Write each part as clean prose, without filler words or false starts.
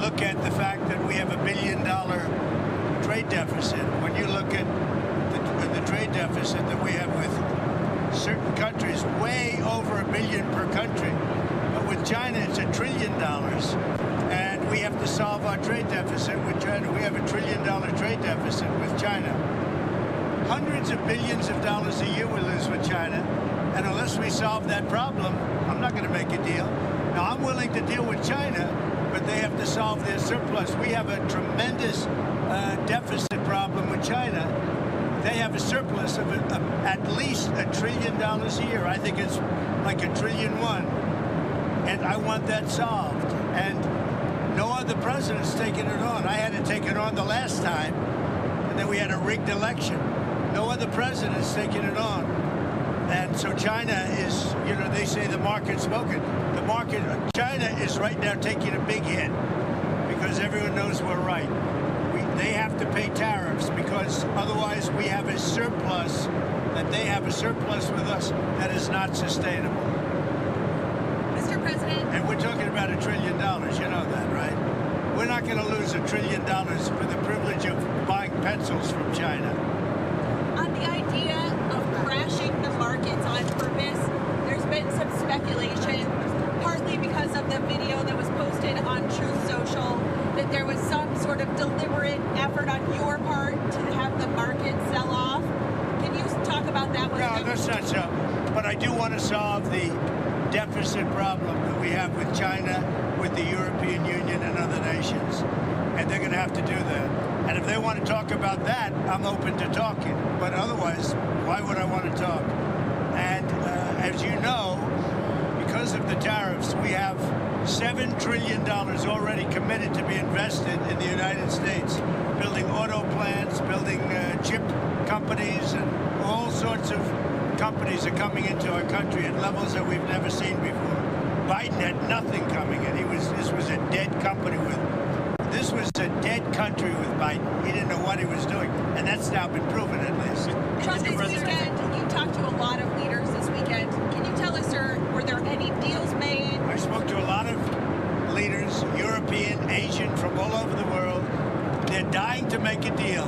look at the fact that we have $1 billion trade deficit, when you look at the trade deficit that we have with certain countries, way over $1 billion per country. But with China, it's $1 trillion. And we have to solve our trade deficit with China. We have $1 trillion trade deficit with China. Hundreds of billions of dollars a year we lose with China. And unless we solve that problem, I'm not going to make a deal. Now, I'm willing to deal with China, but they have to solve their surplus. We have a tremendous deficit problem with China. They have a surplus of at least $1 trillion a year. I think it's like $1.1 trillion. And I want that solved. And no other president's taken it on. I had to take it on the last time, and then we had a rigged election. No other president's taken it on. And so China is, you know, they say the market's spoken. The market, China is right now taking a big hit because everyone knows we're right. They have to pay tariffs because otherwise we have a surplus, that they have a surplus with us that is not sustainable. Mr. President. And we're talking about $1 trillion, you know that, right? We're not going to lose $1 trillion for the privilege of buying pencils from China. On the idea of crashing the markets on purpose, there's been some speculation, partly because of the video that was posted on Truth Social, that there was some sort of deliberate effort on your part to have the market sell off. Can you talk about that? No, that's not so. But I do want to solve the deficit problem that we have with China, with the European Union and other nations. And they're going to have to do that. And if they want to talk about that, I'm open to talking. But otherwise, why would I want to talk? And as you know, because of the tariffs, we have $7 trillion already committed to be invested in the United States, building auto plants, building chip companies, and all sorts of companies are coming into our country at levels that we've never seen before. Biden had nothing coming in. This was a dead company with. This was a dead country with Biden. He didn't know what he was doing, and that's now been proven at least. Trump, this weekend, you talked to a lot of leaders this weekend. Can you tell us, sir, were there any deals made? I spoke to a lot of leaders, European, Asian, from all over the world. They're dying to make a deal,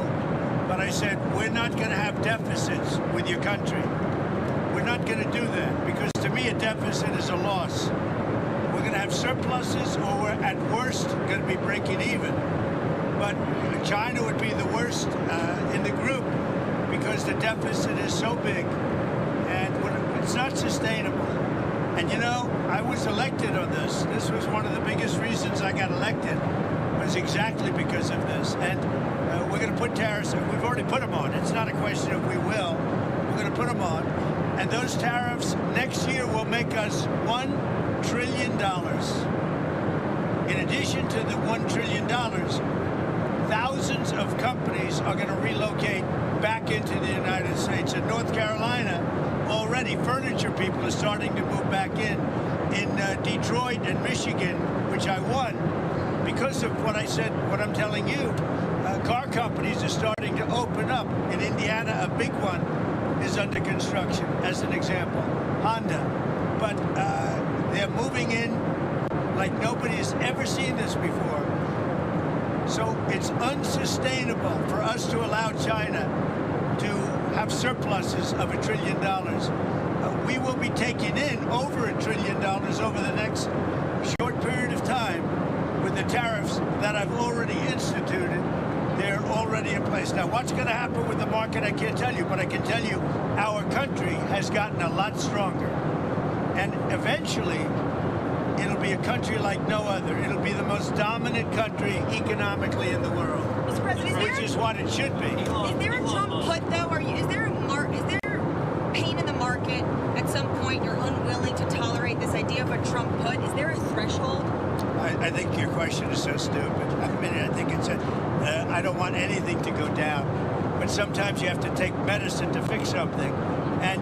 but I said, we're not going to have deficits with your country. We're not going to do that, because to me, a deficit is a loss. We're going to have surpluses, or we're at worst going to be breaking even. But China would be the worst in the group because the deficit is so big and it's not sustainable. And you know, I was elected on this. This was one of the biggest reasons I got elected, was exactly because of this. And we're going to put tariffs, we've already put them on. It's not a question of we will. We're going to put them on. And those tariffs next year will make us $1 trillion. In addition to the $1 trillion, thousands of companies are going to relocate back into the United States. In North Carolina, already furniture people are starting to move back in. In Detroit and Michigan, which I won, because of what I said, what I'm telling you, car companies are starting to open up. In Indiana, a big one is under construction, as an example, Honda. But they're moving in like nobody has ever seen this before. So it's unsustainable for us to allow China to have surpluses of $1 trillion. We will be taking in over $1 trillion over the next short period of time with the tariffs that I've already instituted. They're already in place. Now, what's going to happen with the market, I can't tell you, but I can tell you our country has gotten a lot stronger. And eventually, it'll be a country like no other. It'll be the most dominant country economically in the world, Mr. President, which is what it should be. Is there a Trump put, though? Is there pain in the market at some point you're unwilling to tolerate this idea of a Trump put? Is there a threshold? I think your question is so stupid. I mean, I think it's I don't want anything to go down. But sometimes you have to take medicine to fix something. And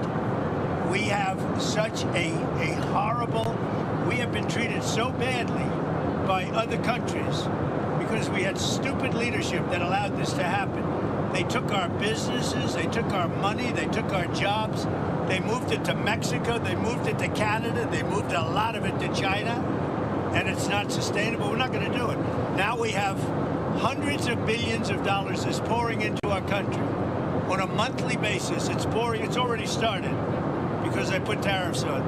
we have such a horrible, we have been treated so badly by other countries because we had stupid leadership that allowed this to happen. They took our businesses, they took our money, they took our jobs, they moved it to Mexico, they moved it to Canada, they moved a lot of it to China, and it's not sustainable. We're not going to do it. Now we have hundreds of billions of dollars is pouring into our country on a monthly basis. It's pouring. It's already started because I put tariffs on.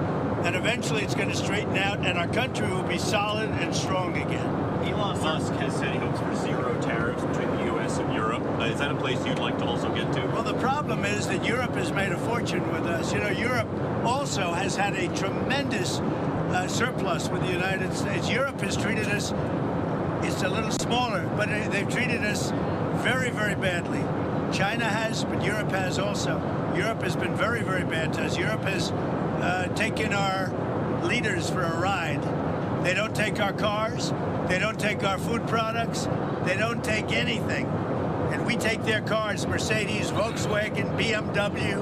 And eventually it's going to straighten out, and our country will be solid and strong again. Elon Musk has said he hopes for zero tariffs between the U.S. and Europe. Is that a place you'd like to also get to? Well, the problem is that Europe has made a fortune with us. You know, Europe also has had a tremendous surplus with the United States. Europe has treated us, it's a little smaller, but they've treated us very, very badly. China has, but Europe has also. Europe has been very, very bad to us. Europe has taken our leaders for a ride. They don't take our cars. They don't take our food products. They don't take anything. And we take their cars, Mercedes, Volkswagen, BMW.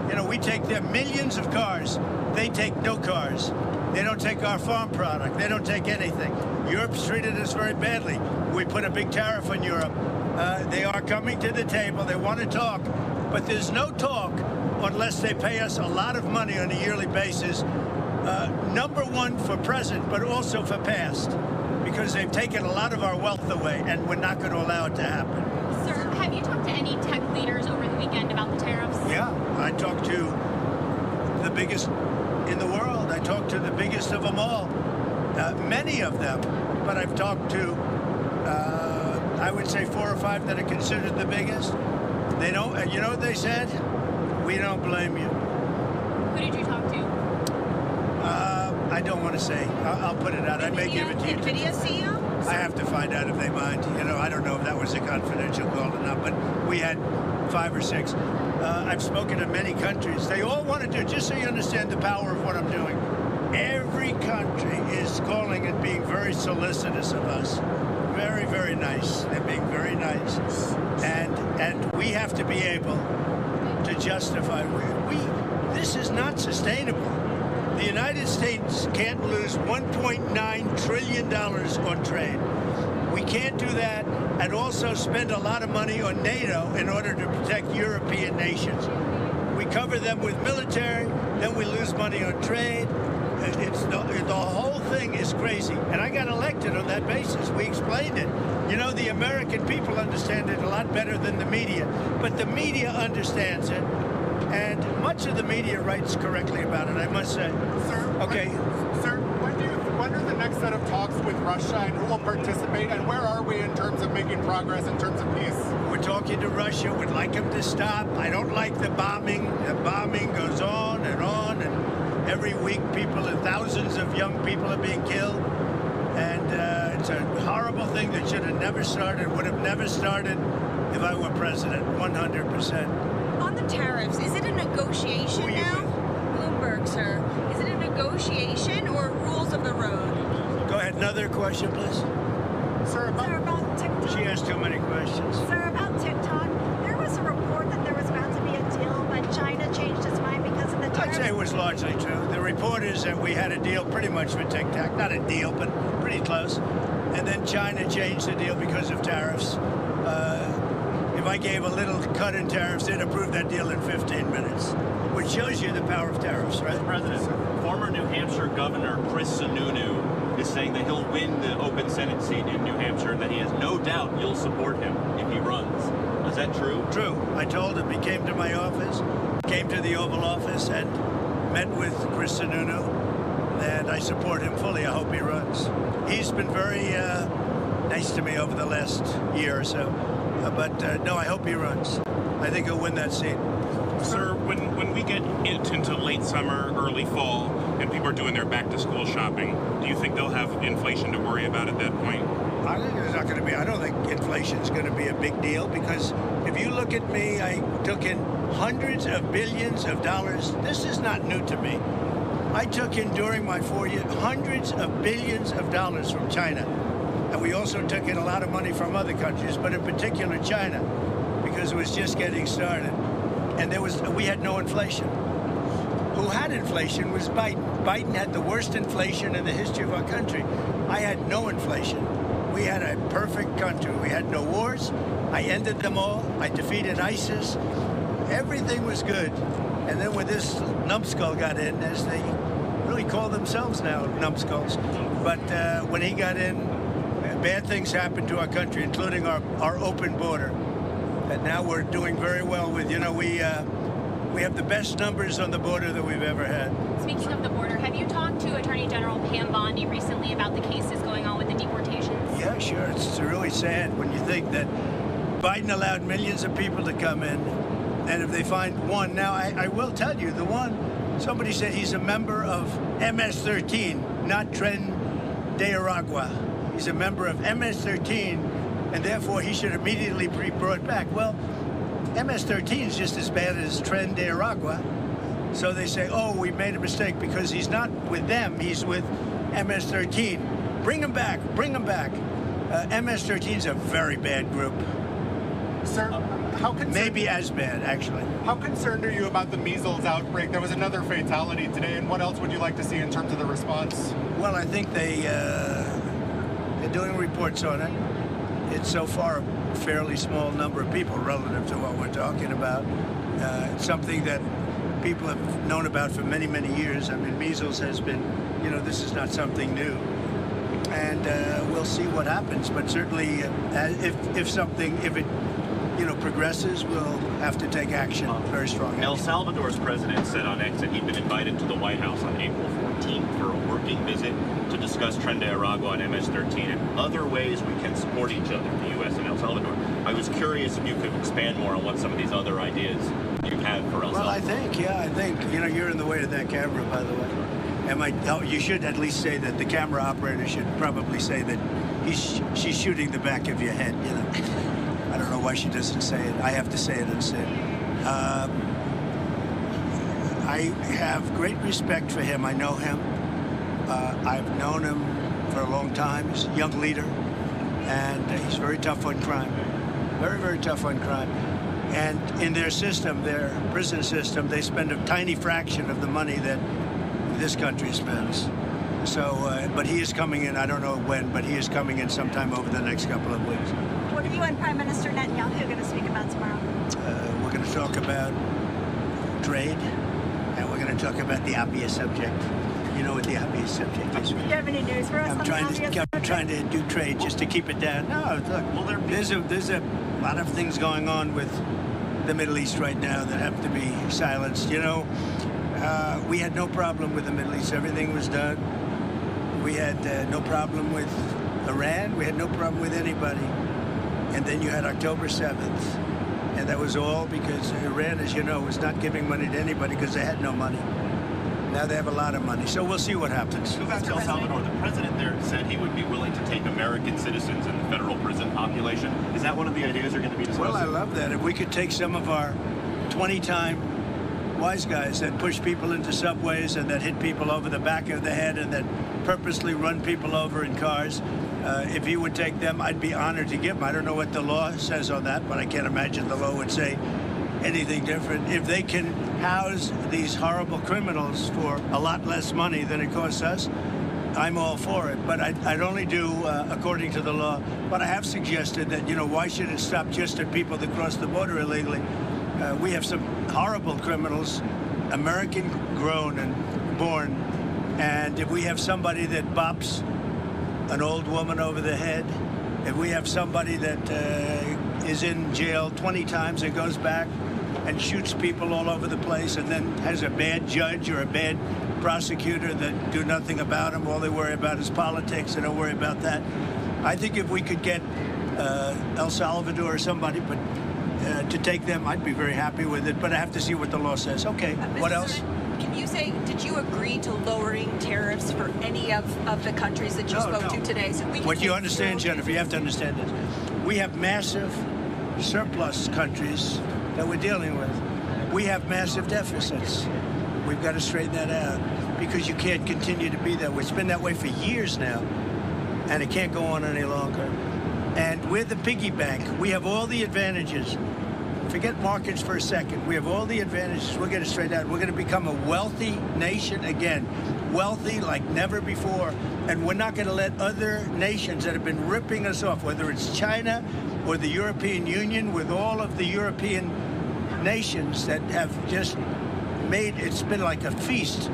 You know, we take their millions of cars. They take no cars. They don't take our farm product. They don't take anything. Europe's treated us very badly. We put a big tariff on Europe. They are coming to the table. They want to talk. But there's no talk unless they pay us a lot of money on a yearly basis. Number one for present, but also for past, because they've taken a lot of our wealth away, and we're not going to allow it to happen. Sir, have you talked to any tech leaders over the weekend about the tariffs? Yeah, I talked to the biggest in the world. I talked to the biggest of them all, many of them, but I've talked to, I would say 4 or 5 that are considered the biggest. They don't, you know what they said? We don't blame you. Who did you talk to? I don't want to say. I'll put it out. I may give it to you. NVIDIA CEO? I have to find out if they mind. You know, I don't know if that was a confidential call or not, but we had 5 or 6. I've spoken to many countries. They all want to do, just so you understand the power of what I'm doing. Every country is calling and being very solicitous of us. Very, very nice. They're being very nice. And we have to be able to justify. This is not sustainable. The United States can't lose $1.9 trillion on trade. We can't do that and also spend a lot of money on NATO in order to protect European nations. We cover them with military, then we lose money on trade. The whole thing is crazy. And I got elected on that basis. We explained it. You know, the American people understand it a lot better than the media. But the media understands it. And much of the media writes correctly about it, I must say. Sir, okay. Sir, when are the next set of talks with Russia, and who will participate, and where are we in terms of making progress in terms of peace? We're talking to Russia. We'd like them to stop. I don't like the bombing. The bombing goes on, and every week thousands of young people are being killed. And it's a horrible thing that should have never started, would have never started if I were president, 100%. On the tariffs, is it a negotiation now? Bloomberg, sir. Is it a negotiation or rules of the road? Go ahead. Another question, please. Sir, about TikTok. She asked too many questions. Sir, about TikTok, there was a report that there was about to be a deal, but China changed its mind because of the I'd tariffs. say it was largely true. The report is that we had a deal pretty much with TikTok. Not a deal, but pretty close. And then China changed the deal because of tariffs. If I gave a little cut in tariffs, they'd approve that deal in 15 minutes, which shows you the power of tariffs, right? Mr. President, former New Hampshire Governor Chris Sununu is saying that he'll win the open Senate seat in New Hampshire and that he has no doubt you'll support him if he runs. Is that true? True. I told him. He came to my office, came to the Oval Office, and met with Chris Sununu, and I support him fully. I hope he runs. He's been very nice to me over the last year or so. But no, I hope he runs. I think he'll win that seat. Sir, when we get into late summer, early fall, and people are doing their back-to-school shopping, do you think they'll have inflation to worry about at that point? I think there's not going to be. I don't think inflation's going to be a big deal, because if you look at me, I took in hundreds of billions of dollars. This is not new to me. I took in during my 4 years hundreds of billions of dollars from China. And we also took in a lot of money from other countries, but in particular China, because it was just getting started. And we had no inflation. Who had inflation was Biden. Biden had the worst inflation in the history of our country. I had no inflation. We had a perfect country. We had no wars. I ended them all. I defeated ISIS. Everything was good. And then when this numbskull got in, as they really call themselves now, numbskulls, but when he got in, bad things happen to our country, including our open border, that now we're doing very well with. You know, we have the best numbers on the border that we've ever had. Speaking of the border, have you talked to Attorney General Pam Bondi recently about the cases going on with the deportations? Yeah, sure. It's really sad when you think that Biden allowed millions of people to come in, and if they find one, now I will tell you, the one, somebody said he's a member of MS-13, not Tren de Aragua. He's a member of MS-13, and therefore he should immediately be brought back. Well, MS-13 is just as bad as Tren de Aragua. So they say, oh, we made a mistake because he's not with them, he's with MS-13. Bring him back, bring him back. MS-13 is a very bad group. Sir, how concerned... Maybe as bad, actually. How concerned are you about the measles outbreak? There was another fatality today, and what else would you like to see in terms of the response? Well, I think they're doing reports on it. It's so far a fairly small number of people relative to what we're talking about. It's something that people have known about for many, many years. I mean, measles has been, you know, this is not something new. And we'll see what happens. But certainly, if it progresses, we'll have to take action, very strong action. El Salvador's president said on X that he'd been invited to the White House on April 14th for a working visit to discuss Tren de Aragua and MS-13 and other ways we can support each other, the U.S. and El Salvador. I was curious if you could expand more on what some of these other ideas you have for El Salvador. Well, I think, you're in the way of that camera, by the way. You should at least say that the camera operator should probably say that she's shooting the back of your head, you know. I don't know why she doesn't say it. I have to say it instead. I have great respect for him. I know him. I've known him for a long time. He's a young leader, and he's very tough on crime. Very, very tough on crime. And in their system, their prison system, they spend a tiny fraction of the money that this country spends. So, but he is coming in, I don't know when, but he is coming in sometime over the next couple of weeks. What are you and Prime Minister Netanyahu going to speak about tomorrow? We're going to talk about trade, and we're going to talk about the obvious subject. You know what the obvious subject is? Do you have any news for us on the obvious subject? I'm trying to do trade just to keep it down. No, look, there's a lot of things going on with the Middle East right now that have to be silenced. You know, we had no problem with the Middle East. Everything was done. We had no problem with Iran. We had no problem with anybody. And then you had October 7th. And that was all because Iran, as you know, was not giving money to anybody because they had no money. Now they have a lot of money. So we'll see what happens. So back to El Salvador, the president there said he would be willing to take American citizens in the federal prison population. Is that one of the ideas you're going to be discussing? Well, I love that. If we could take some of our 20-time wise guys that push people into subways and that hit people over the back of the head and that purposely run people over in cars, if he would take them, I'd be honored to give them. I don't know what the law says on that, but I can't imagine the law would say anything different. If they can house these horrible criminals for a lot less money than it costs us, I'm all for it. But I'd only do according to the law. But I have suggested that, you know, why should it stop just at people that cross the border illegally? We have some horrible criminals, American grown and born. And if we have somebody that bops an old woman over the head, if we have somebody that is in jail 20 times and goes back and shoots people all over the place and then has a bad judge or a bad prosecutor that do nothing about him, all they worry about is politics, they don't worry about that. I think if we could get El Salvador or somebody to take them, I'd be very happy with it, but I have to see what the law says. Okay, what else? Can you say, did you agree to lowering tariffs for any of the countries that you spoke to today? So what you understand, Jennifer, you have to understand this. We have massive surplus countries that we're dealing with. We have massive deficits. We've got to straighten that out because you can't continue to be that way. It's been that way for years now, and it can't go on any longer. And we're the piggy bank. We have all the advantages. Forget markets for a second. We have all the advantages. We'll get it straight out. We're going to become a wealthy nation again. Wealthy like never before. And we're not going to let other nations that have been ripping us off, whether it's China or the European Union, with all of the European nations that have just made, it's been like a feast.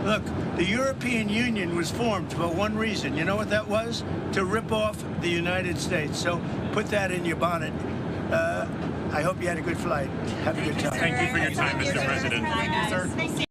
Look, the European Union was formed for one reason. You know what that was? To rip off the United States. So put that in your bonnet. I hope you had a good flight. Have a good time. Thank you for your time, Mr. President. Bye, guys. Sir.